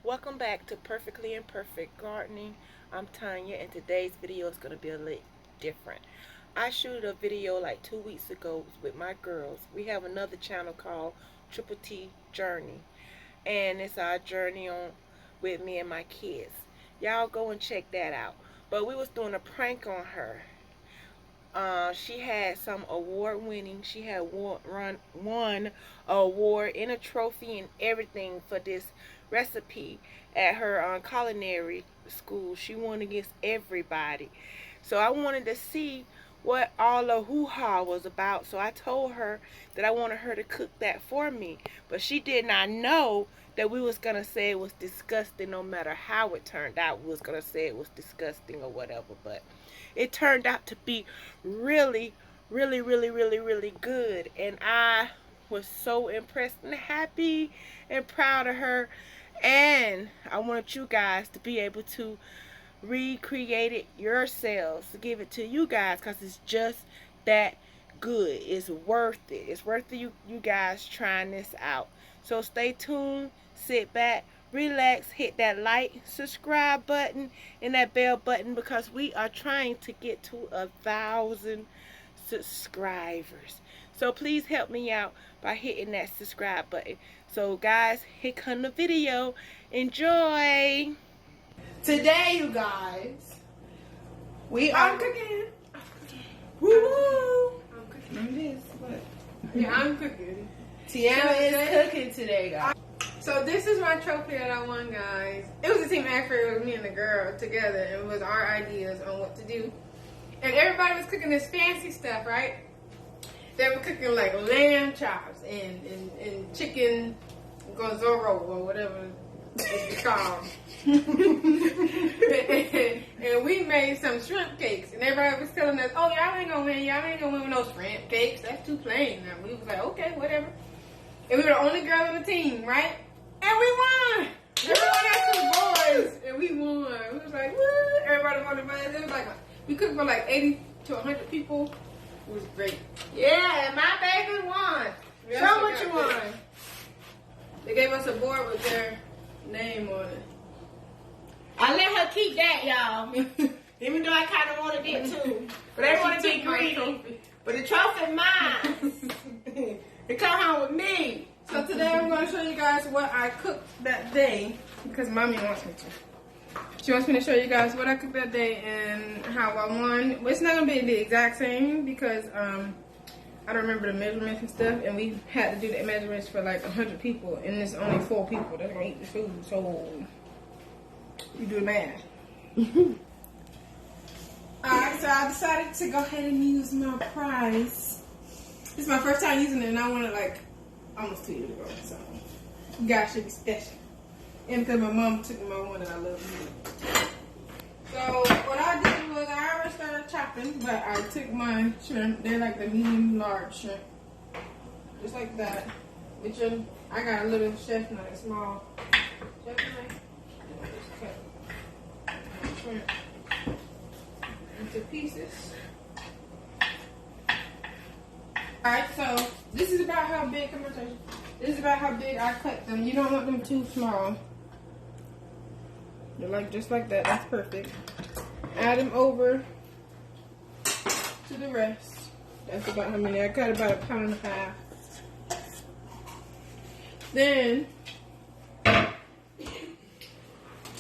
Welcome back to Perfectly Imperfect Gardening. I'm Tanya, and today's video is going to be a little different. I shooted a video like 2 weeks ago with my girls. We have another channel called Triple T Journey, and it's our journey on with me and my kids. Y'all go and check that out. But we was doing a prank on her. She had some award winning. She had won an award and a trophy and everything for this recipe at her culinary school. She won against everybody. So I wanted to see what all the hoo-ha was about. So I told her that I wanted her to cook that for me. But she did not know that we was going to say it was disgusting no matter how it turned out. We was going to say it was disgusting or whatever. But it turned out to be really, really, really, really, really good. And I was so impressed and happy and proud of her. And I want you guys to be able to recreate it yourselves, to give it to you guys, because it's just that good. It's worth it. It's worth you guys trying this out. So stay tuned, sit back, relax, hit that like, subscribe button, and that bell button, because we are trying to get to 1,000 subscribers. So please help me out by hitting that subscribe button. So guys, here come the video. Enjoy. Today, you guys, I'm cooking. Woo! I'm cooking. Yeah, I'm cooking. Teana is cooking today, guys. So this is my trophy that I won, guys. It was a team effort with me and the girl together, and it was our ideas on what to do. And everybody was cooking this fancy stuff, right? They were cooking like lamb chops and chicken gozoro or whatever it's called. And we made some shrimp cakes, and everybody was telling us, "Oh, y'all ain't gonna win. Y'all ain't gonna win with no shrimp cakes. That's too plain." And we was like, "Okay, whatever." And we were the only girl on the team, right? And we won. Everybody got some boys, and we won. We was like, "Woo!" Everybody wanted money. It was like we cooked for like 80 to 100 people. It was great. Yeah, and my baby won. Yes, Show what you won. They gave us a board with their name on it. I let her keep that, y'all. Even though I kind of wanted it too. But I want to be greedy. But the trophy mine. It come home with me. So today I'm going to show you guys what I cooked that day, because mommy wants me to. She wants me to show you guys what I cooked that day and how I won. Well, it's not going to be the exact same because I don't remember the measurements and stuff, and we had to do the measurements for like 100 people, and there's only 4 people that's going to eat the food, so you do the math. Alright, so I decided to go ahead and use my prize. This is my first time using it, and I won it like almost 2 years ago, so you guys should be special. And because my mom took my one and I love it. So what I did was I already started chopping, but I took my shrimp. They're like the medium large shrimp. Just like that. I got a little chef knife, a small chef knife. I just cut my shrimp into pieces. Alright, so this is about how big, this is about how big I cut them. You don't want them too small. They're like just like that. That's perfect. Add them over to the rest. That's about how many. I cut about 1.5 pounds. Then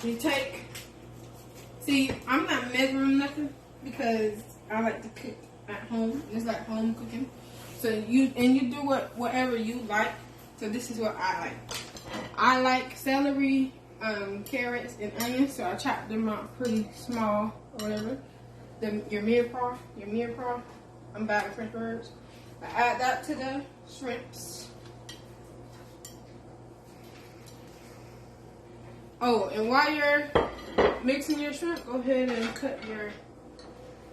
you take. See, I'm not measuring nothing because I like to cook at home. It's like home cooking. So you do whatever you like. So this is what I like. I like celery, carrots, and onions. So I chop them out pretty small or whatever. Your mirepoix. I'm bad at French words. I add that to the shrimps. Oh, and while you're mixing your shrimp, go ahead and cut your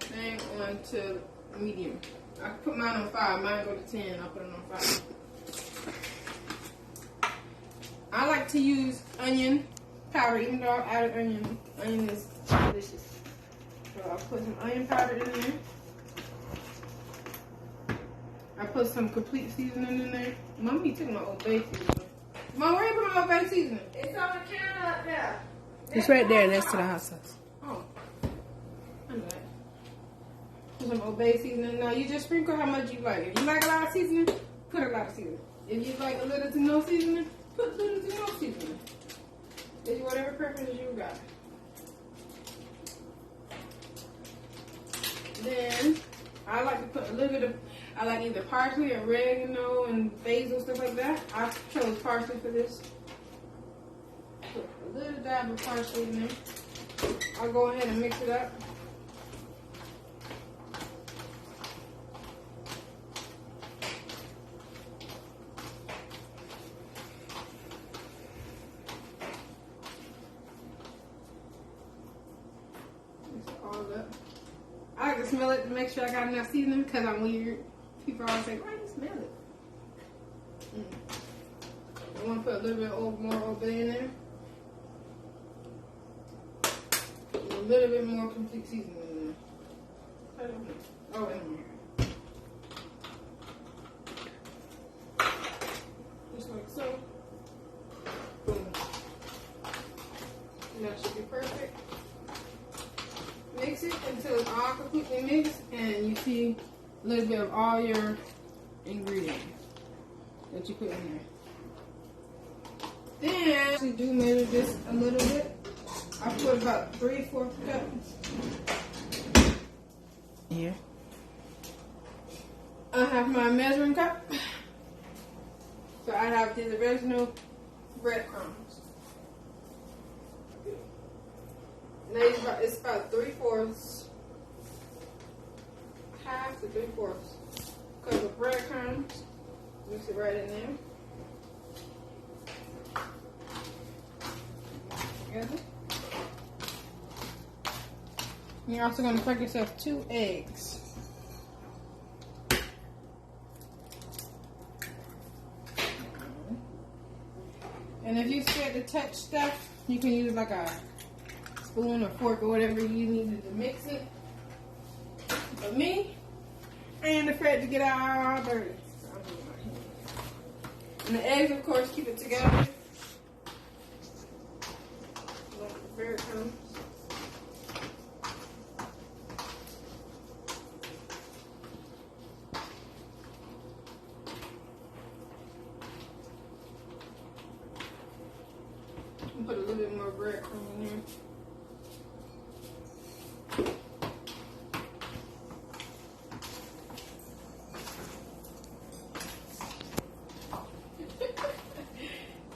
thing onto medium. I put mine on 5. Mine go to 10. I'll put it on 5. I like to use onion powder, even though I added onion. Onion is delicious. So I'll put some onion powder in there. I put some complete seasoning in there. Mommy took my Old Bay seasoning. Mom, where you put my Old Bay seasoning? It's on the counter up It's right there next to the hot sauce. Oh, I know that. Put some Old Bay seasoning. No, you just sprinkle how much you like. If you like a lot of seasoning, put a lot of seasoning. If you like a little to no seasoning, put little to no seasoning. It's whatever preference you got. Then I like to put a little bit of, I like either parsley, oregano, and basil, stuff like that. I chose parsley for this. Put a little dab of parsley in there. I'll go ahead and mix it up. Mix it all up. I like to smell it to make sure I got enough seasoning because I'm weird. People always say, why do you smell it? I want to put a little bit more Old Bay in there. And a little bit more complete seasoning in there. Oh, in here. Just like so. Boom. And that should be perfect. Mix it until it's all completely mixed and you see a little bit of all your ingredients that you put in there. Then I actually do measure this a little bit. I put about 3/4 cup here. I have my measuring cup. So I have the original breadcrumbs. Now it's about 3/4, half to 3/4 cup of breadcrumbs. Mix it right in there. Together. You're also going to crack yourself 2 eggs. And if you're scared to touch stuff, you can use like a spoon or fork or whatever you need to mix it. But me, I ain't afraid to get all dirty. So I'm doing my hand. And the eggs, of course, keep it together. Like the breadcrumbs. Put a little bit more breadcrumb in there.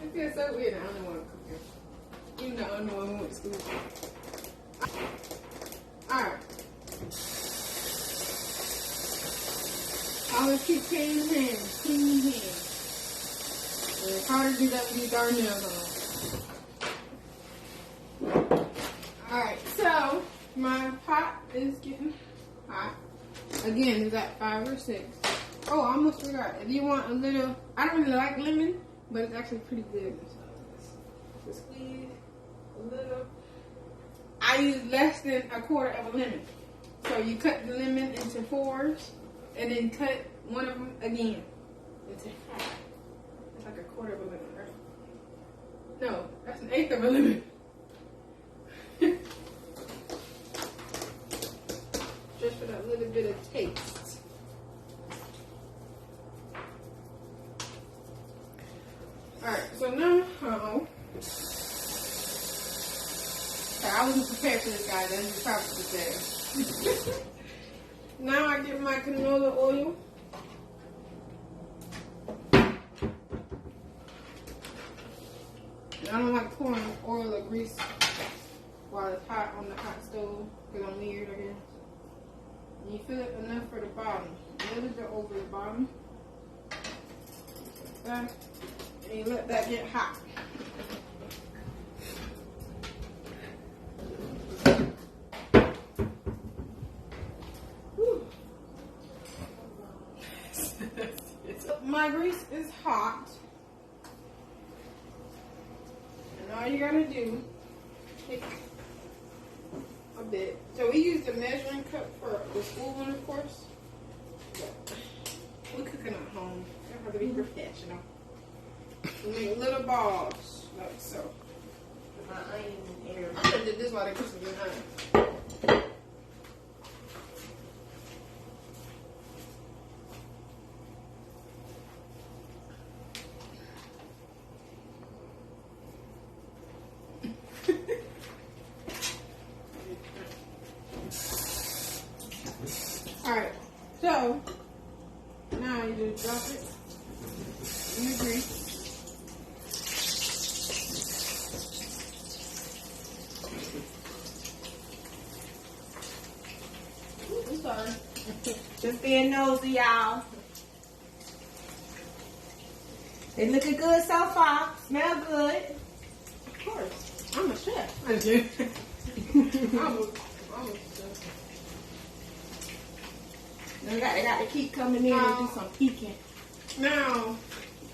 It feels so weird. I don't want to cook it. Even though I'm the one who went to school. Alright. Always keep clean your hands. Clean your hands. And it's hard to do that with your darn nails on. Alright, so my pot is getting hot. Again, it's at 5 or 6. Oh, I almost forgot. If you want a little, I don't really like lemon, but it's actually pretty good. So squeeze a little. I use less than 1/4 of a lemon. So you cut the lemon into 4s, and then cut one of them again into half. It's like 1/4 of a lemon, right? No, that's 1/8 of a lemon. Just for that little bit of taste. Alright, so now, I wasn't prepared for this, guys. That's just probably there. Now I get my canola oil. And I don't like pouring oil or grease while it's hot on the hot stove because I'm weird, I guess. And you fill it enough for the bottom. A little bit over the bottom. Like that. And you let that get hot. My grease is hot. And all you gotta do, pick a bit. So we use the measuring cup for the school one, of course. But we're cooking at home. You don't have to be professional. We make little balls, like so. My onion area this while they put some behind. Alright, so now you just drop it in the grease. Ooh, I'm sorry. Just being nosy, y'all. They looking good so far. Smell good. Of course. I'm a chef. I'm a chef. They got to keep coming in and do some peeking. Now,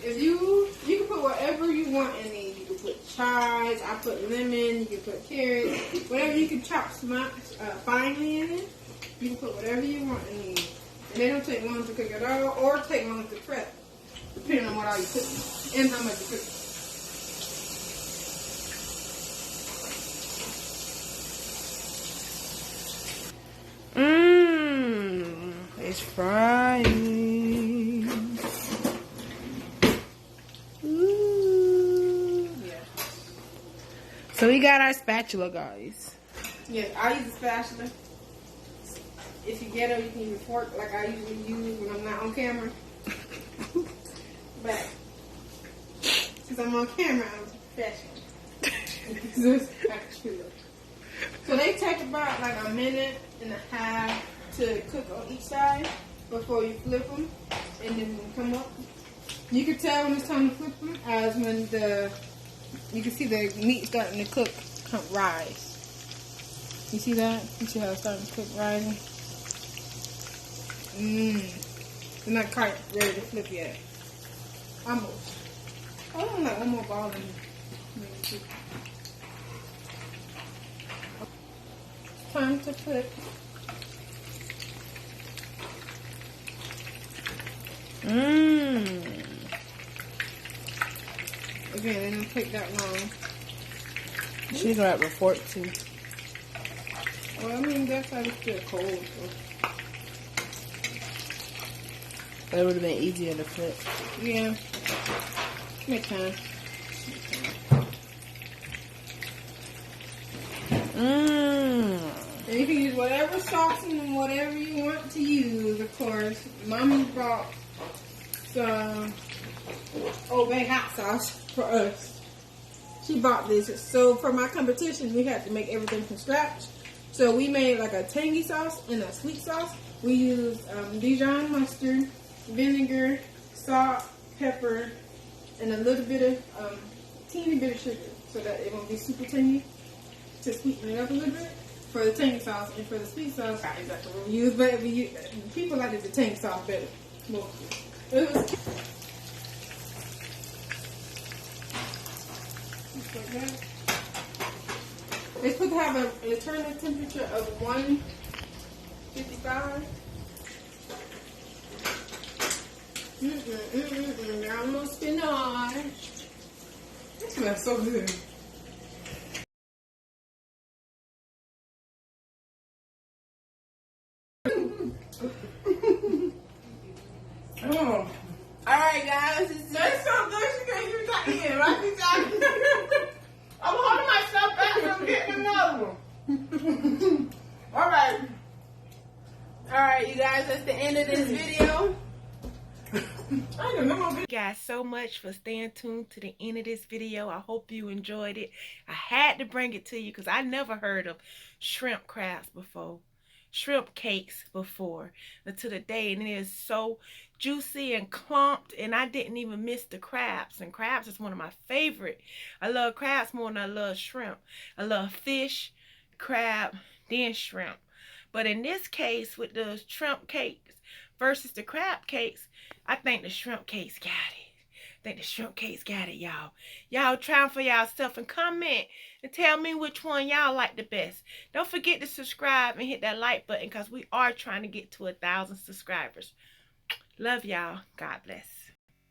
if you can put whatever you want in these. You can put chives, I put lemon, you can put carrots, whatever you can chop finely in it. You can put whatever you want in these. And they don't take long to cook at all, or take long to prep, depending on what all you put and how much you cook. It's frying. Ooh. Yeah. So we got our spatula, guys. Yes, I use a spatula. If you get it, you can use a fork like I usually use when I'm not on camera. But since I'm on camera, I'm professional. So they take about like a minute and a half to cook on each side before you flip them and then come up. You can tell when it's time to flip them as when you can see the meat starting to cook, rise. You see that? You see how it's starting to cook, rising? They're not quite ready to flip yet. Almost. I want like one more ball in maybe. Time to flip. Again, they don't take that long. She's gonna have a fork too. Well, I mean, that side is still cold. So. That would have been easier to flip. Yeah. Make time. And you can use whatever sauce and whatever you want to use, of course. Mommy bought some Old Bay hot sauce for us. She bought this. So for my competition, we had to make everything from scratch. So we made like a tangy sauce and a sweet sauce. We used Dijon mustard, vinegar, salt, pepper, and a little bit of teeny bit of sugar so that it won't be super tangy, to sweeten it up a little bit for the tangy sauce. And for the sweet sauce, not exactly what we use, but people like the tangy sauce better. Mostly. It was just like that. It's supposed to have an internal temperature of 155. Almost finished. This smells so good. Oh. Alright, guys. That's so good. She can't even talk in. Right? I'm holding myself back from getting another one. Alright. Alright, you guys. That's the end of this video. I don't know. Thank you guys so much for staying tuned to the end of this video. I hope you enjoyed it. I had to bring it to you because I never heard of shrimp crabs before. Shrimp cakes before until today, and it is so juicy and clumped, and I didn't even miss the crabs, and crabs is one of my favorite. I love crabs more than I love shrimp. I love fish, crab, then shrimp. But in this case, with the shrimp cakes versus the crab cakes, I think the shrimp cakes got it. I think the shrimp cakes got it, y'all. Y'all try for yourself and comment and tell me which one y'all like the best. Don't forget to subscribe and hit that like button because we are trying to get to 1,000 subscribers. Love y'all. God bless.